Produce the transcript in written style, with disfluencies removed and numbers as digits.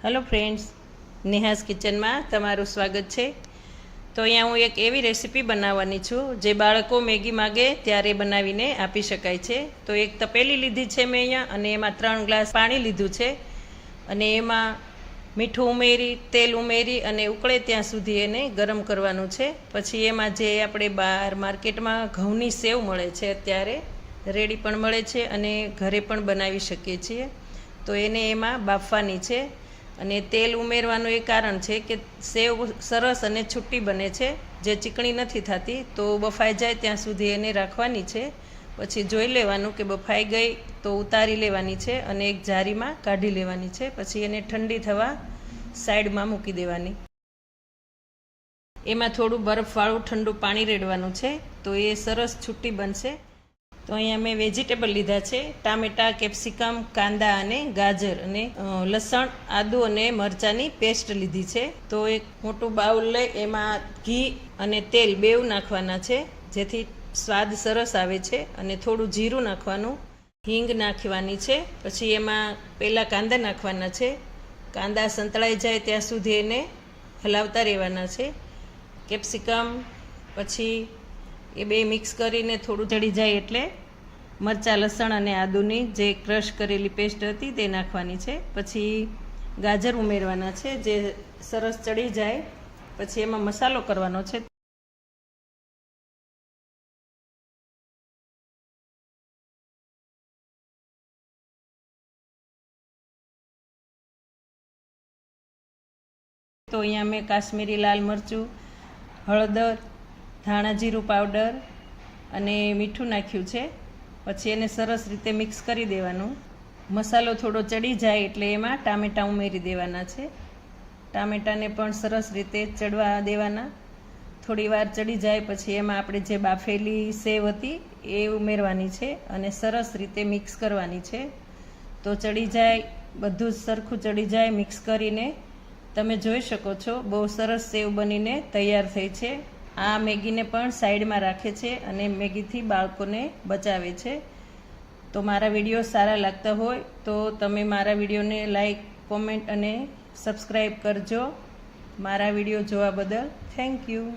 Hello friends, नेहास kitchen में तमारुं स्वागत है। तो अहींया हूँ एक एवी रेसिपी बनाववानी छूं जे बाळको मैगी मांगे त्यारे बनावीने आपी शकाय छे। तो एक तपेली लीधी छे मैं अहींया अने एमां 3 ग्लास पाणी लीधुं छे अने एमां मीठुं उमेरी तेल उमेरी अने उकळे त्यां सुधी एने गरम करवानुं छे। पछी एमां जे आपणे बहार मार्केटमां घऊंनी सेव मळे छे अत्यारे रेडी पण मळे छे अने घरे पण बनावी शकीए छीए। तो एने एमां बाफवानी छे अने तेल उमेरवानुं ए कारण छे कि सेव सरस अने छूटी बने छे, जे चीकणी नथी थती। तो बफाई जाए त्यां सुधी एने राखवानी छे। पछी जोई लेवानुं कि बफाई गई तो उतारी लेवानी छे अने एक जारीमां काढी लेवानी छे। पछी एने ठंडी थवा साइडमां मूकी देवानी। एमां थोड़ुं बरफवाळुं ठंडू पाणी रेडवानुं छे तो ए सरस छूटी बनशे। तो अहींया मैं वेजिटेबल लीधा छे, टामेटा, केप्सिकम, कांदा अने गाजर अने लसण, आदु अने मरचानी पेस्ट लीधी छे। तो एक मोटुं बाउल लई एमां घी अने तेल बेव नाखवाना छे जेथी स्वाद सरस आवे छे अने थोड़ुं जीरुं नाखवानुं, हींग नाखवानी छे। पछी एमां पहेला कांदा नाखवाना छे। कांदा संतळाई जाए त्यां सुधी एने हलावता रहेवाना छे। केप्सिकम पछी ए बे मिक्स करीने थोड़ुं चढ़ी जाए एटले मरचा, लसण अने आदुनी जे क्रश करेली पेस्ट हती ते नाखवानी छे। पछी गाजर उमेरवाना छे जे सरस चढ़ी जाए पछी एमां मसालो करवानो छे। तो अहींया मैं काश्मीरी लाल मरचुं, हळदर, धाणा जीरुं पाउडर अने मीठुं नाख्युं छे। पछी एने सरस रीते मिक्स करी देवानुं। मसालो थोड़ो चढ़ी जाए एटले एमां टामेटा उमेरी देवाना छे। टामेटाने पण सरस रीते चढ़वा देवाना। थोड़ी वार चढ़ी जाए पछी एमां आपणे जे बाफेली सेव हती ए उमेरवानी छे अने सरस रीते मिक्स करवानी छे। तो चढ़ी जाए, बधुं सरखुं चढ़ी जाए मिक्स करीने તમે જોઈ શકો છો બહુ સરસ સેવ બનીને તૈયાર થઈ છે। આ મેગીને પણ સાઈડમાં રાખે છે અને મેગીથી બાળકોને બચાવે છે। તો મારા વિડીયો સારા લાગતા હોય તો તમે મારા વિડીયોને લાઈક, કોમેન્ટ અને સબસ્ક્રાઈબ કરજો। મારા વિડીયો જોવા બદલ થેન્ક યુ।